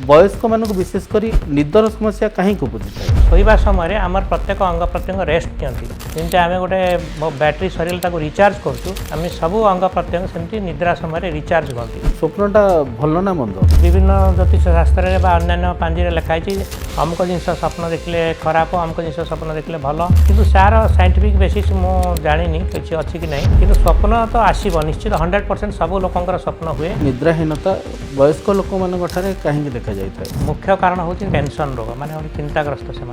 वयस्क मानक विशेषकर निदर समस्या कहीं उपजी थाए शोवा समय आम प्रत्येक अंग प्रत्यंग रेस्ट दिखती जमी आम गोटे बैटेरी सर रिचार्ज करूँ सब अंग प्रत्यंग सेमती निद्रा समय रिचार्ज करती। स्वप्नटा भल ना मंद विभिन्न ज्योतिष शास्त्र अन्य पांजी लिखाई अमुक जिनस स्वप्न देखले खराब अमुक जिनस स्वप्न देखले भल किंतु सार साइंटिफिक बेसिस मुझे जानी किसी अच्छी कि नहीं किंतु स्वप्न तो आसब निश्चित 100% सब लोकंर स्वप्न हुए। निद्राहीनता वयस्क लोक मान कहीं देखा जाए मुख्य कारण हूँ टेंशन रोग माने चिंताग्रस्त से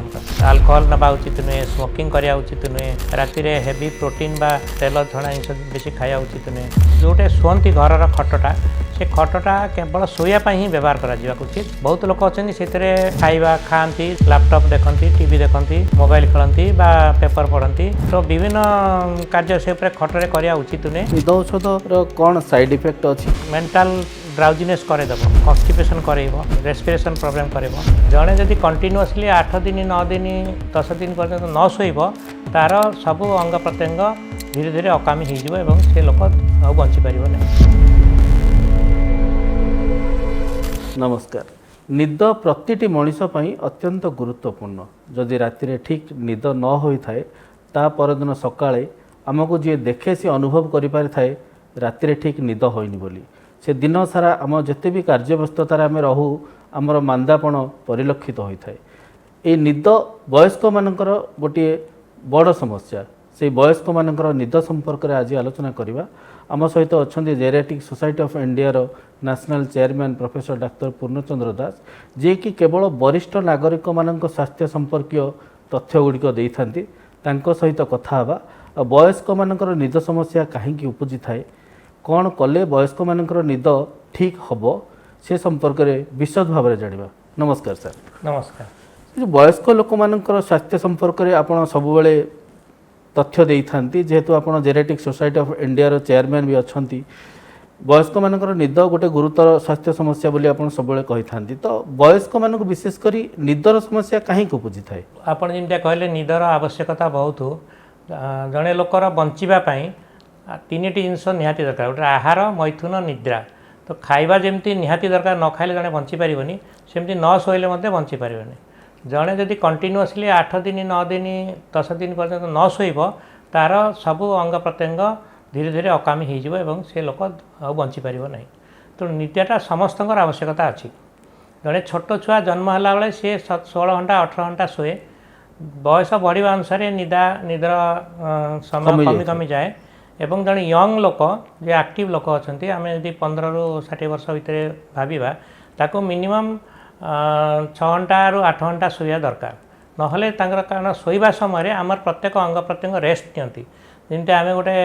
अल्कोहल नवा उचित नुहे स्मोकिंग करवा उचित नुहे राति हेवी प्रोटीन बा तेल छणा जिन बेसी खाया उचित नुहे जोटे शुंती घर खटटा से खटटा केवल शोया ही व्यवहार करा उचित। बहुत लोक अच्छे से खाଇବା खाती लैपटॉप देखती टीवी देखती मोबाइल खेलती बा पेपर पढ़ती तो विभिन्न कार्य से खटरे करवा उचित नुहे। निद औषध कौन साइड इफेक्ट अच्छी मेंटल ड्राउजिनेस करेदेव कन्स्टिपेशन करेब रेस्पिरेशन प्रोब्लेम करेब जड़े जदि कंटिन्यूअसली 8 दिन 9 दिन 10 दिन पर्यंत न शोब तार सब अंग प्रत्यंग धीरे धीरे अकामी हो से लोक आ बंचीपर नहीं। नमस्कार। निद प्रतिटी मनीष पई अत्यंत गुरुत्वपूर्ण जदि राति ठीक निद न होता है ता परदिन सकाळे आमको जी देखे सी अनुभव करें राति ठीक निद होइनी बोली से दिन सारा आम जिते भी कार्यव्यस्ततार आम रहू आमर मांदापण परिलक्षित होता है। ये निद वयस्क मानकर गोटे बड़ समस्या से वयस्क मानकर निद संपर्क में आज आलोचना करवा। आम सहित अच्छा geriatric society of India national chairman professor doctor Purnachandra Das जे कि केवल वरिष्ठ नागरिक मानक स्वास्थ्य संपर्कीय तथ्य गुड़िक देइथांती तांको सहित कथा हवा वयस्क मानकर निद समस्या कहीं उपजी थाए कौन कले वयस्क मानकर निद ठीक हम से संपर्क में विशद भाव में जाना। नमस्कार सर। नमस्कार। वयस्क लोक मानकर स्वास्थ्य संपर्क में आपड़ सबुबले तथ्य देइथांती जेहेतु आप geriatric society of India chairman भी अच्छा वयस्क मानकर निद गोटे गुरुतर स्वास्थ्य समस्या बोली आप सब कही था तो वयस्क मानक विशेषकर निदर समस्या कहीं उपजी थाए आप जमीन कहले निदर आवश्यकता बहुत जड़े लोकर बचापी 3टी जिनस निहाती दरकार गोटे आहार मैथुन निद्रा तो खाइबा जमती निहाती दरकार न खाइले जड़े बंची पारिबनी सेमती न शोइले मध्य बंची पारिबनी जड़े जदि कंटिन्यूअसली 8 दिन 9 दिन 10 दिन पर्यंत न शोइब तार सब अंग प्रत्यंग धीरे धीरे अकामी हो से लोक आ बंची पार नहीं। तो निद्राटा समस्त आवश्यकता अच्छी जड़े छोट छुआ जन्म है बेले सी 16 घंटा 18 घंटा शोए बयस बढ़िया अनुसार निद्रा समय कमी कमी जाए एवं जड़े यंग लोक जे एक्टिव लोक अच्छा आम जब 15 ରୁ 60 वर्ष भितर भाविबा ताको मिनिमम 6 घंटा ରୁ 8 घंटा शोया दरकार नहले कारण शोवा समय आमर प्रत्येक अंग प्रत्यंग रेस्ट दिखती जमी आम गोटे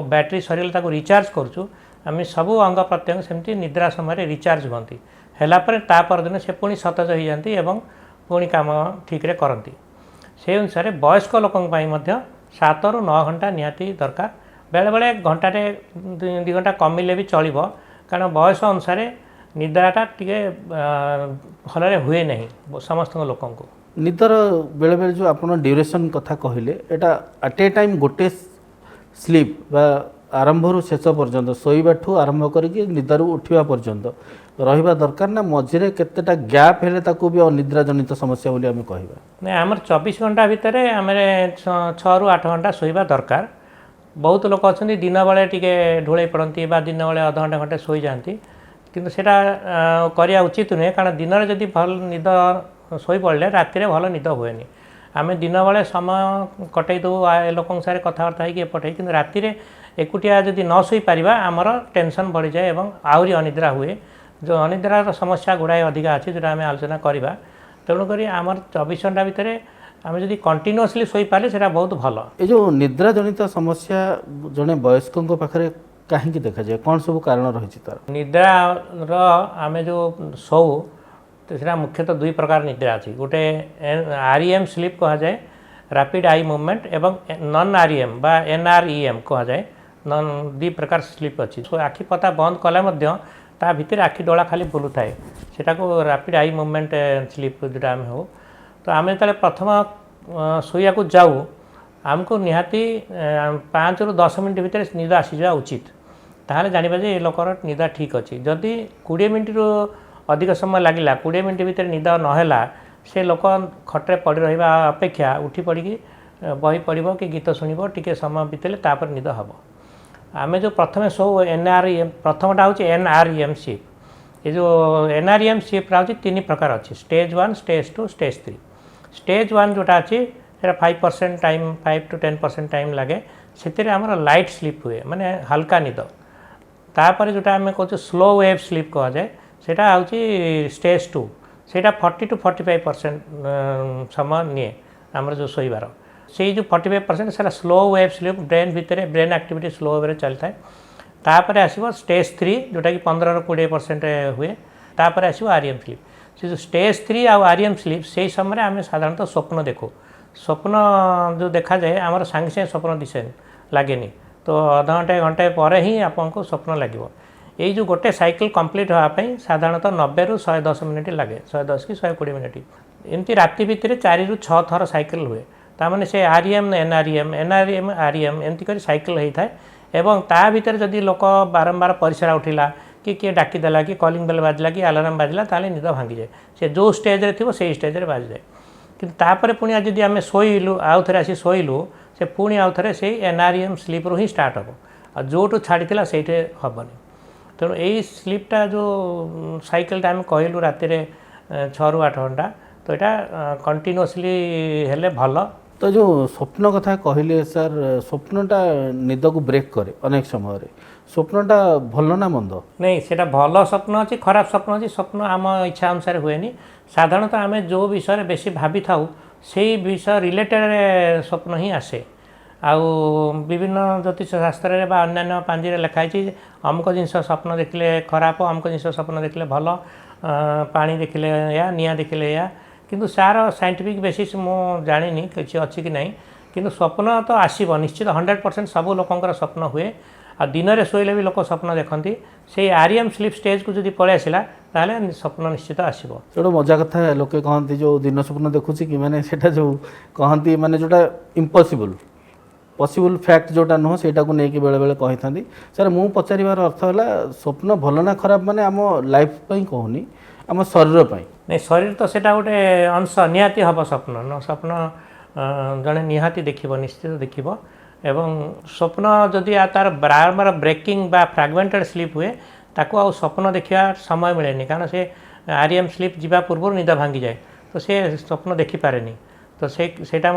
बैटेरी सर रिचार्ज करूँ आम सब अंग प्रत्यंग सेमती निद्रा समय रिचार्ज हुंती है परदिन से पुणी सतेज हो जाती एवं पुणी काम ठीक रे करती से अनुसार वयस्क लोकों 7 ରୁ 9 घंटा निहाती दरकार बेले बेले घंटे 2 घंटा कमिले भी चलो कारण बयस अनुसार निद्राटा टे भल हुए नहीं समस्त लोकों को। निदर बेले बेले जो आप ड्यूरेशन कथा कहले एटा एट ए टाइम गोटे स्लीप बा आरंभ रु शेष पर्यंत शोवा ठू आरंभ करके निदर उठा पर्यंत रहा दरकार ना मझे केतेटा गैप हेले ताकू भी अनिद्रा जनित समस्या बोली आम कहवा नहीं आमर 24 घंटा भितर आम 6 ରୁ 8 घंटा शोवा दरकार। बहुत लोक अच्छा दिन बेले टे ढोल पड़ती दिन बेले अध घंटे घंटे शोई जाती किंतु सेटा करवा उचित नुहे कारण दिन में जब भल निद शोई पड़े राति भल निद हुए आम दिन बेले समय कटई दो लोक सारे कथबार्ता होपटे कि राति एकुटिया जदि न शोई पार आमर टेंशन बढ़ी जाए और आहरी अनिद्रा हुए जो अनिद्रार समस्या गुड़ाए अधिका अच्छी जो आम आलोचना करवा तेणुक आमर 24 घंटा भितर आम जब कंटिन्यूअसली शोई पारे से बहुत भल। ये जो निद्रा जनित समस्या जड़े वयस्कों पाखे कहीं देखा जाए कौन सब कारण रही तार निद्रार आम जो शो तो सीटा मुख्यतः 2 प्रकार निद्रा अच्छी गोटे REM स्लीप कह जाए रैपिड आई मूवमेंट एवं नॉन REM बा NREM कह जाए 2 प्रकार स्लीप अच्छी आखि पता बंद कले ता भितर आखि डोला खाली बुलू थाए सेटा को रैपिड आई मूवमेंट स्लीप जोटा आम हो तो आम जो प्रथम शोया को जाऊ आमको निहाती 5 ରୁ 10 मिनट भितर निद आसीजा उचित ताहले जानिबा जे ए लोकर निदा ठीक अच्छी जदि 20 मिनट ରୁ अधिक समय लगिला 20 मिनिट भितर निद नहला से लोक खटे पड़ी रहा अपेक्षा उठी पड़ी बही पढ़ कि गीत शुणव टी समय बीतले तापर निद हम आम जो प्रथम शो एनआरईएम प्रथमटा हूँ एनआरईएम शिफ्ट ये जो एनआरईएम शिफ्ट हूँ 3 प्रकार अच्छी स्टेज 1 स्टेज 2 स्टेज 3 स्टेज 1 जोटा अच्छी 5% टाइम 5 to 10% टाइम लगे से आमर लाइट स्लीप हुए माने हल्का निद तापर जोटा आम कहूँ स्लो वेव स्लीप कह जाए सेटा हूँ स्टेज 2 सेटा 40 to 45% समय निए आमर जो शोबार से जो 45% से स्लो वेव स्लीप ब्रेन भितर ब्रेन एक्टिविटी स्लो वेव चलता है तापर आसो स्टेज 3 जोटा कि 15 to 20% हुए तापर आसो आरईएम स्लीप से जो स्टेज 3 आउ आरईएम स्लीप से समय आम साधारणतः स्वप्न देखू स्वप्न जो देखा जाए आमर सांगे सांगे स्वप्न दिशे लगे तो अध घंटे घंटे पर ही आपको स्वप्न लगे यही जो गोटे साइकिल कंप्लीट होगापी साधारणतः 90 ରୁ 110 मिनिट लगे 110 कि 120 मिनिट एमती राति भितर 4 ରୁ 6 थर साइकिल हुए तामाने से आरईएम एनआरईएम आरईएम एमती कर साइकिल होता है एवं ता भितर जदि लोक बारंबार परिसरा उठिला कि किए डाकिदेला कि कॉलिंग बेल बाजिला कि अलार्म बाजिला ताले निद भांगी जाए से जो स्टेज रे थिबो से स्टेज रे बाजि जाए किंतु तापर पुणी जदि आम शोलु आउ थे आसी शोलु से पुणी आउ थे से एनआरईएम स्लीप रू ही स्टार्ट हम आ जोटू छाड़ी से हेनी तेणु यही स्लीपटा जो साइकेलटा आम कहलु राति 6 ରୁ 8 घंटा तो यहाँ कंटिन्यूअसली हेले भल तो जो स्वप्न कथा कहले सर स्वप्नटा निद को ब्रेक करे अनेक समय स्वप्नटा भल ना मंद नहीं सेटा भल स्वप्न अच्छी खराब स्वप्न अच्छी स्वप्न आम इच्छा अनुसार हुए साधारणतः आम जो विषय बेसी भाभी था से विषय रिलेटेड स्वप्न ही आसे आउ विभिन्न ज्योतिष शास्त्र बा अन्य पांजी लिखाई अमुक जिनस स्वप्न देखिले खराब अमुक जिनस स्वप्न देखिले भल पानी देखिले या निया देखिले या किंतु सार साइंटिफिक बेसिस मु जानी किसी अच्छी कि नहीं किंतु स्वप्न तो आसब निश्चित 100% सब लोकंर स्वप्न हुए आ दिन में शोले भी लोक स्वप्न देखती से आरईएम स्लीप स्टेज को जब पलि आसला ताले स्वप्न निश्चित आसब जो मजा कथा लोके कहती जो दिन स्वप्न देखुची कि माने सेटा जो कहती माने जोटा इम्पॉसिबल पॉसिबल फैक्ट जोटा नुह सेटा को लेकिन बेले बेले कही था सर मु पचार अर्थ है स्वप्न भल ना खराब माने आम लाइफ कहूनी आम शरीर पाई नहीं शरीर तो सेटा गोटे अंश निहाती हम स्वप्न न स्वप्न जड़े निहाती देखिब निश्चित देखिब एवं स्वप्न जदि तार बारंबार ब्रेकिंग बा फ्रैगमेंटेड स्लीप हुए ताको आ स्वप्न देखा समय मिले कारण से आरईएम स्लीप जीवा पूर्व निद भांगी जाए तो से स्वप्न देखिपारे तो सेटा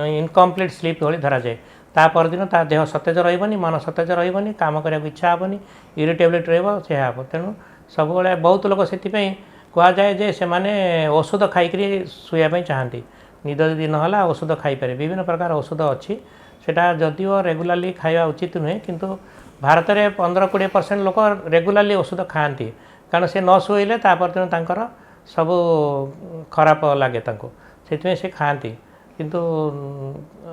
इनकम्प्लीट स्लीप भली धरा जाए ता परदिन ता देह सतेज रही मन सतेज रही काम करने इच्छा हेनी इरिटेबिलिटी रही तेणु सब बहुत लोग से कहुए जे से माने औषध खाई शुआपाई चाहती निद जदि नहला औषध खाईपारे विभिन्न प्रकार औषध अच्छी सेटा जदिओ रेगुलाली खावा उचित नुहे किंतु भारत में 15-20% लोक रेगुलाली औषध खाती कारण से न शोले तापर सब खराब लगे से खाती किंतु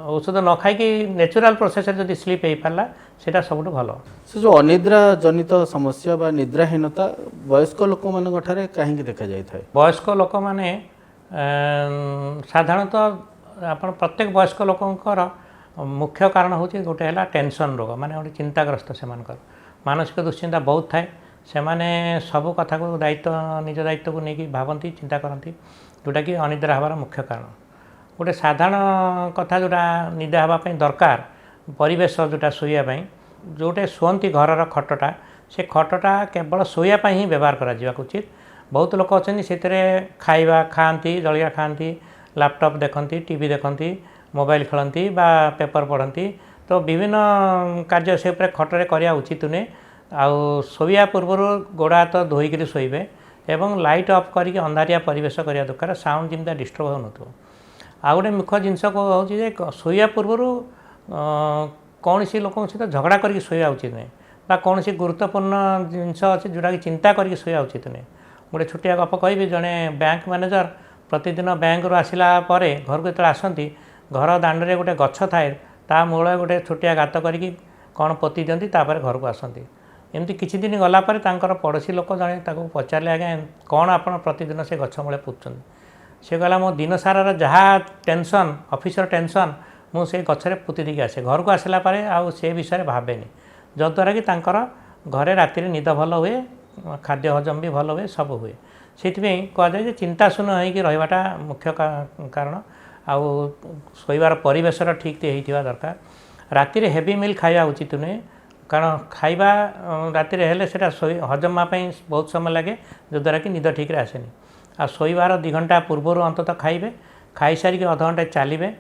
औषध न खाई नेचुरल प्रोसेस जदि स्लीप हो पारा सेटा सबुठ भल से जो अनिद्रा जनित समस्या बा निद्राहीनता वयस्क लोक मान कहीं देखा जाए वयस्क लोक मैंने साधारणतः आप प्रत्येक वयस्क लोकंर मुख्य कारण हूँ गोटे है टेंशन रोग माने गोटे चिंताग्रस्त से मानसिक दुश्चिंता बहुत थाए से माने सब कथा को दायित्व निज दायित्व को लेकिन भावती चिंता करती जोटा कि अनिद्रा हबार मुख्य कारण गोटे साधारण कथा जोटा निदा हाँपाई दरकार परिवेश जोटा शोवाई जोटे शुंती घर खटटा से खटटा केवल शोवाई ही व्यवहार करा उचित बहुत लोक अच्छा से खाଇବା खाती जलिया खाती लैपटॉप देखती टीवी देखती मोबाइल खेलती बा पेपर पढ़ती तो विभिन्न कार्य से खटरे करवा उचित नुहे आउ शोया पूर्व गोड़ हाथ धोईक शोबे एवं लाइट ऑफ करके अंधारिया परिवेश करने दरकार साउंड जमी डिस्टर्ब हो न आ गए मुख्य जिनस हूँ शोया पूर्व कौन सी लोक सहित झगड़ा करके शोया उचित नुहे बा कौन सी गुरुत्वपूर्ण जिनस अच्छे जोटा कि चिंता करके शोया उचित नुहे गोटे छोटिया गप कहि जड़े बैंक मैनेजर प्रतिदिन बैंक रू आसला घर को आसती घर दांडे गोटे गछ थाए ता मूल गोटे छोटिया गात करके कौन पोती दिखती घर को आसती एमती किसी दिन गलापर पड़ोशी लोक जड़े पचारे आज्ञा कौन आप प्रतिदिन से गछ मूले पुच्छुं से कहला मो दिन सारा जहाँ टेंशन ऑफिसर टेंशन मुझे गचरे पुती देकी आसे घर को आसला आउ से विषय भावेनि जद्वारा कि घरे राति निद भल हुए खाद्य हजम भी भल हुए सब हुए से कहुए जे चिंताशून्य होकर रहीबाटा मुख्य कारण आउ शोइबार परिवेशर ठीक होइथिबा दरकार राति रे हेवी मिल खाइबा उचित नुहे कारण खाइबा राति रे हेले सेटा हजम बहुत समय लगे जो द्वारा कि निद ठीक रे आसेनी आ शोइबार 2 घंटा पूर्व अंततः खाइबे खाई सारिक अध घंटा चलिए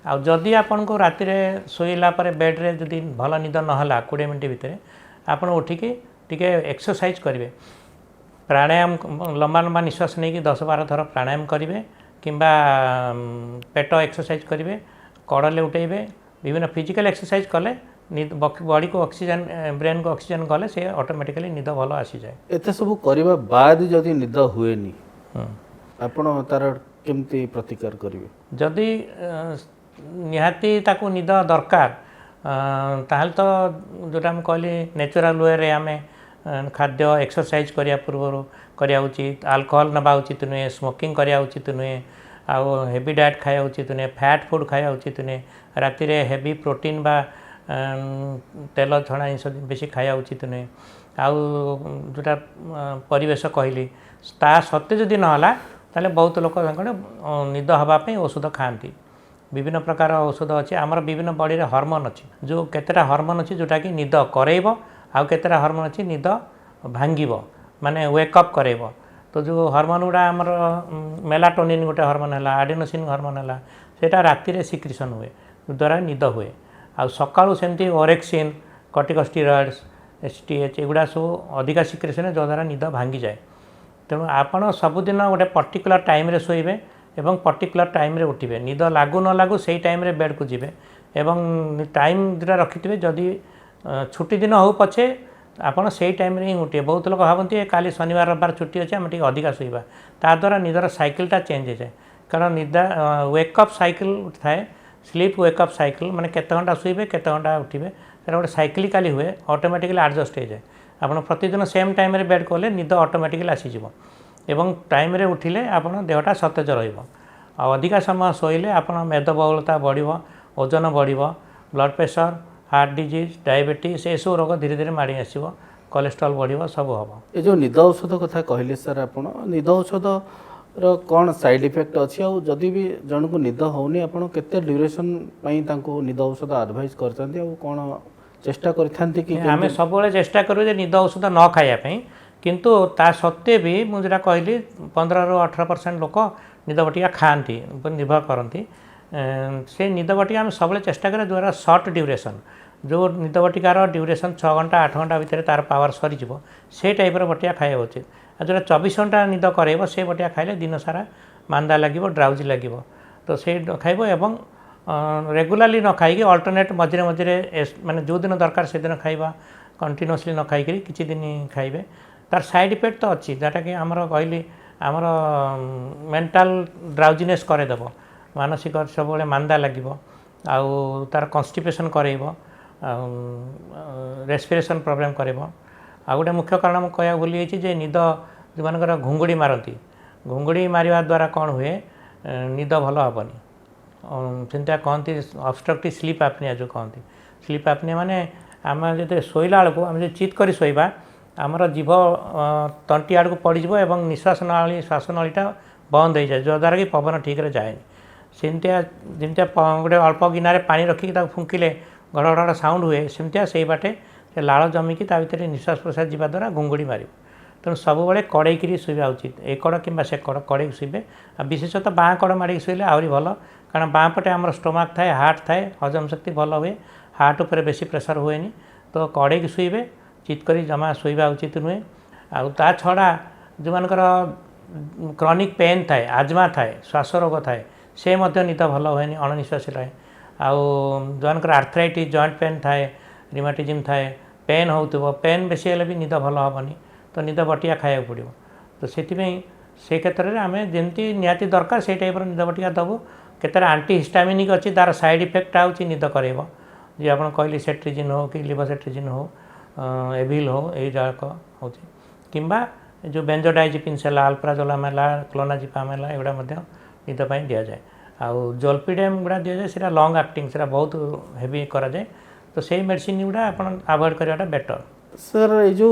आदि आपन को राति रे शोइला पर बेड रे जदि भल निद नहला 20 मिनट भितर आपन उठिकी टिके एक्सरसाइज करेंगे प्राणायाम लंबा लंबा निश्वास नहीं 10-12 थर प्राणायाम करेंगे किंबा पेट एक्सरसाइज करेंगे कड़ले उठेबे विभिन्न फिजिकल एक्सरसाइज कले बॉडी को ऑक्सीजन ब्रेन को ऑक्सीजन गले से ऑटोमेटिकली निद भल आसी जाए एते सब करबा बाद जदि निद हुएनी आपण तार केमती प्रतिकार करिवे जदि निहाती ताकू निद दरकार ताहल तो जोटा हम कहली नेचुरल वे रे आमे खाद्य एक्सरसाइज करिया पूर्व करिया उचित अल्कोहल नबा उचित नुहे स्मोकिंग करिया उचित नुहे आउ हेवी डाएट खाया उचित नुहे फैट फूड खाया उचित नुहे राति रे हेवी प्रोटीन बा तेल छणा जिनिस बेसी खाया उचित नुहे आउ जोटा परिवेश कहली ता सत्य जदि नहला ताले बहुत लोक निद हवापी औषध खाती विभिन्न प्रकार औषध अच्छे आमर विभिन्न बॉडी रे हार्मोन अच्छी जो केतेटा हार्मोन अच्छी जोटा कि निद करेब आउ केतेटा हार्मोन अच्छी निद भांगिब माने वेकअप करेब तो जो हार्मोन गुड़ा आमर मेलाटोनिन गोटे हार्मोन है आडेनोसिन हार्मोन है सेटा राति रे सिक्रिशन हुए द्वारा निद हुए आ सकाळु सेमती ओरेक्सिन कॉर्टिकोस्टेरॉइड्स एसटीएच एगुड़ा सब अधिका सिक्रेशन जो द्वारा निद भांगी जाए तेणु आपण सबुदिन गोटे पर्टिकुलर टाइम रे शोइबे एवं पर्टिकुलर टाइम रे उठिबे निद लागू न लागू सेही टाइम रे बेड को जिबे एवं टाइम जोटा रखिथिबे जदि छुट्टी दिन हो पछे आपण सेही टाइम रे ही उठिबे बहुत लोग भावती काली शनिवार रविवार छुट्टी अच्छे आम टी अधिका शोइबा ता द्वारा निदर साइकिलटा चेंज हो जाए कारण निदा वेकअप साइकिल थाए स्लीप वेकअप साइकिल माने केते घंटा शोइबे केते घंटा उठिबे सेटा गोटे साइकिलिकाली हुए ऑटोमेटिकली एडजस्ट हो जाए आपण प्रतिदिन सेम टाइम रे बेड कले निद ऑटोमेटिकली आसीजिवो एवं टाइम रे उठिले आपण देहटा सतेज रहिबो आ अधिका समय शोइले आपण मेदबहुलता बढ़िबो ओजन बढ़िबो blood pressure heart disease diabetes ए सब रोग धीरे धीरे माड़ी आसीबो कोलेस्ट्रॉल बढ़िबो सब हबो ए जो निद औषध कथा कहले सर आपण निद औषध रो कौन साइड इफेक्ट अच्छी आ जदि भी जन को निद होनी आपण केते ड्यूरेशन पई तांको निद औषध एडवाइस करथांती आ कोन चेष्टा करथांती कि आमे सब बेले चेष्टा करू जे निद औषध न खाया पई किंतु ता सत्ते भी मु जेटा कहली 15-18% लोक निद बटिका खाती निर्भर करती से निद बटिका आम सब चेष्टा करें द्वारा सर्ट ड्यूरेशन जो निद बटिकार ड्यूरेशन 6 घंटा 8 घंटा भितर तार पावर सरीज से टाइपर बटिका खाया उचित आ जो 24 घंटा निद करेब से बटिका खाइले दिन सारा मांदा लगे ड्राउजी लगे तो से खाइब एवं रेगुलाली न खाई अल्टरनेट मझे मझे माने जो दिन दरकार से दिन खाइबा कंटिन्यूअसली न खाई किछि दिन खाइबे तार साइड इफेक्ट तो अच्छी जोटा कि आमर कहली आमर मेंटल ड्राउजीनेस करेदेव मानसिक सब मांदा लगे आउ तार कन्स्टिपेशन करेब रेस्पिरेशन प्रॉब्लम करेब आ गोटे मुख्य कारण मुझे कह भूली जे निद जो मानकर घुंगुड़ी मारती घुंगुड़ी मारिया द्वारा कौन हुए निद भल हेनी सेमती कहती ऑब्स्ट्रक्टिव स्लीप एपनिया जो कहती स्लीप एपनिया माने आम जो शोला बेलू आम जो चित कर शोइबा आमर जीभ तंटी आड़ को पड़ीज और निश्वास नली श्वासनलीटा बंद हो जाए जो द्वारा कि पवन ठीक रे जाए सेमतिया जमती गोटे अल्प गिनारे पानी रखिकी फुंकिले घड़घड़ साउंड हुए सेमतिया से बाटे से लाड़ जमिकी ता भीतर निश्वास प्रश्वास जावा द्वारा घुंगुड़ी मार तेणु सबुबले कड़ेई शोवा उचित ए कड़ कि से कड़ कड़े शोबे विशेषतः बाँ कड़ माड़ी शोले आहरी भल कारण बाँ पटे आम स्टोमाक थाए हार्ट थाए हजम शक्ति भल हुए हार्ट उपर बेसी प्रेसर हुए तो कड़े शोबे चितकरी जमा शोवा उचित नुहे आ छड़ा जो मानकर क्रॉनिक पेन थाए आजमा थाए श्वास रोग थाए से निद भल हुए अणनिश्वासी रहे आउ जो मानकर आर्थराइटिस जॉइंट पेन थाए रिमाटिज्म थाए पेन हो पेन बेसी हेल्ले भी निद भल हेनी तो निद बटिया खाया पड़ो तो से क्षेत्र में आम जमी निहाती दरकार से टाइप निद बटिका दबू केतर आंटी हिस्टामिनिक अच्छी तार साइड इफेक्ट आउची निद करेब जी आप कहली सेट्रिजिन हो कि लिवोसेट्रिजिन हो एविल हो ये जाक हो कि जो बेंजोडाइजिपिन्स है अल्प्राजोलाम है क्लोनाजिपाम है एगुड़ा निद पाई दि जाए आउ जोल्पिडेम गुड़ा दि जाए से लॉन्ग एक्टिंग से बहुत हेवी करा जाए तो सही मेडिसिन गुड़ा आप अवॉइड करवाटा बेटर सर ये जो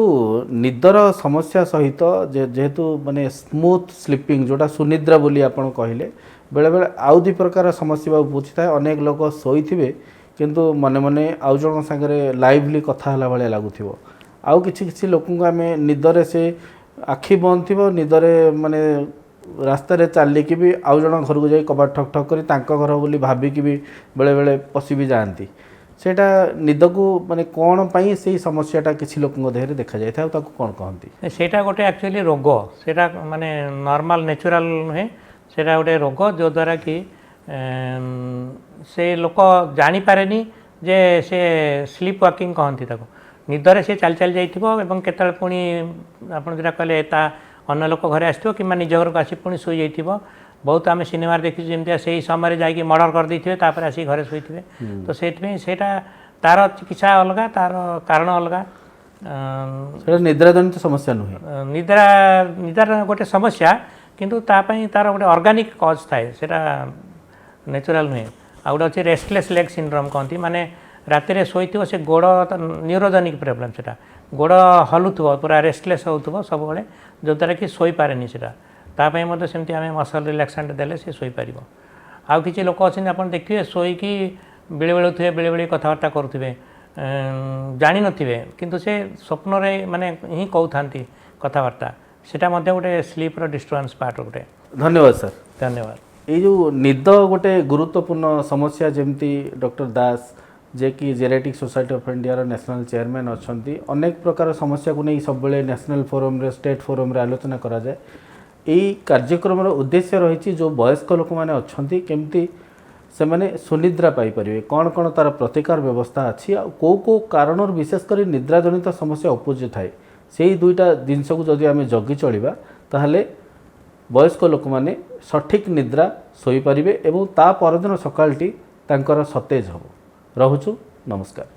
निदर समस्या सहित जेहेतु माने स्मूथ स्लीपिंग जोटा सुनिद्रा बोली आपण कहले बेले बेले आउ दी प्रकार समस्या बुझी था अनेक लोक शोथे किंतु मने मने आउ जन सागरे लाइवली कथा हला भाया लगुव आउ किसी लोक आम निदरे से आखि बंद थी निदरे माने रास्ता चलिकी भी आउ जन घर को जाई कबाट ठक ठक करी तांको घर बोली भाविकी भी बेले बेले पशि भी जाती सेटा निद को माने कौन पाई से समस्याटा किसी लोक देहरे देखा जाए था कौन कहती सेटा गोटे एक्चुअली रोग सेटा माने नॉर्मल नेचुरल नुहे सेटा गोटे रोग जो द्वारा कि से लोक जानी पारेनी जे से स्लीप वॉकिंग कहती ताको निदरे से चल चल जाइथिबो एवं केतल पुणी आपण जेटा कहले ता अन्य लोक घरे आसथिबो कि निज घर को आसी पुणी सोई जाइथिबो बहुत आम सिनेमा देखी जमी से समय जाकि मर्डर कर देते तापर आसी घरे शोथे तो से तार चिकित्सा अलग तार कारण अलग निद्रा जनित समस्या नुहे निद्रा निद्रा गोटे समस्या किंतु तापाई तार गोटे ऑर्गेनिक कॉज थाए सेटा नेचुरल नुहे आ गोटे अच्छे रेस्टलेस लेग सिंड्रोम कहती माने राति रे शोइथिबो से गोड़ न्यूरोजेनिक प्रॉब्लम सेटा गोड़ हलुथबो पूरा रेस्टलेस होथबो सब बेले जो द्वारा कि सोई पारेनी सेटा तापाई मते सेमती आमे मसल रिलैक्सेंट देले से सोई पारिबो आउ किछि लोक अछन आपण देखिबे सोईकी बेले बेले थुए बेले बेले कथावार्ता करूथिबे जानि नथिबे किंतु से स्वप्न रे माने ही कहउथांती कथावार्ता सेटा मध्ये गोटे स्लीप रो डिस्टर्बेंस पार्ट गोटे धन्यवाद सर धन्यवाद ये जो निद गोटे गुरुत्वपूर्ण समस्या जमती डॉक्टर दास जे कि जेनेटिक सोसाइटी ऑफ इंडिया रो नेशनल चेयरमैन अछंती अनेक प्रकार समस्या को नहीं सब बेले नेशनल फोरम रे स्टेट फोरम रे आलोचना करा जाए यही कार्यक्रम उद्देश्य रही जो वयस्क लोक मैंने अच्छा केमती से मैंने सुनिद्रा पाइपर कौन कौन तार प्रतिकार व्यवस्था अच्छी कौ कौ कारण विशेषकर निद्रा जनित समस्या उपज थाए से दुईटा जिनस को जदि आम जगी चलिबा ताहले वयस्क लोक मैंने सठिक निद्रा सोई पारिबे एवं ता परदिन सकाळटी तांकर सतेज हबो। रहुछु नमस्कार।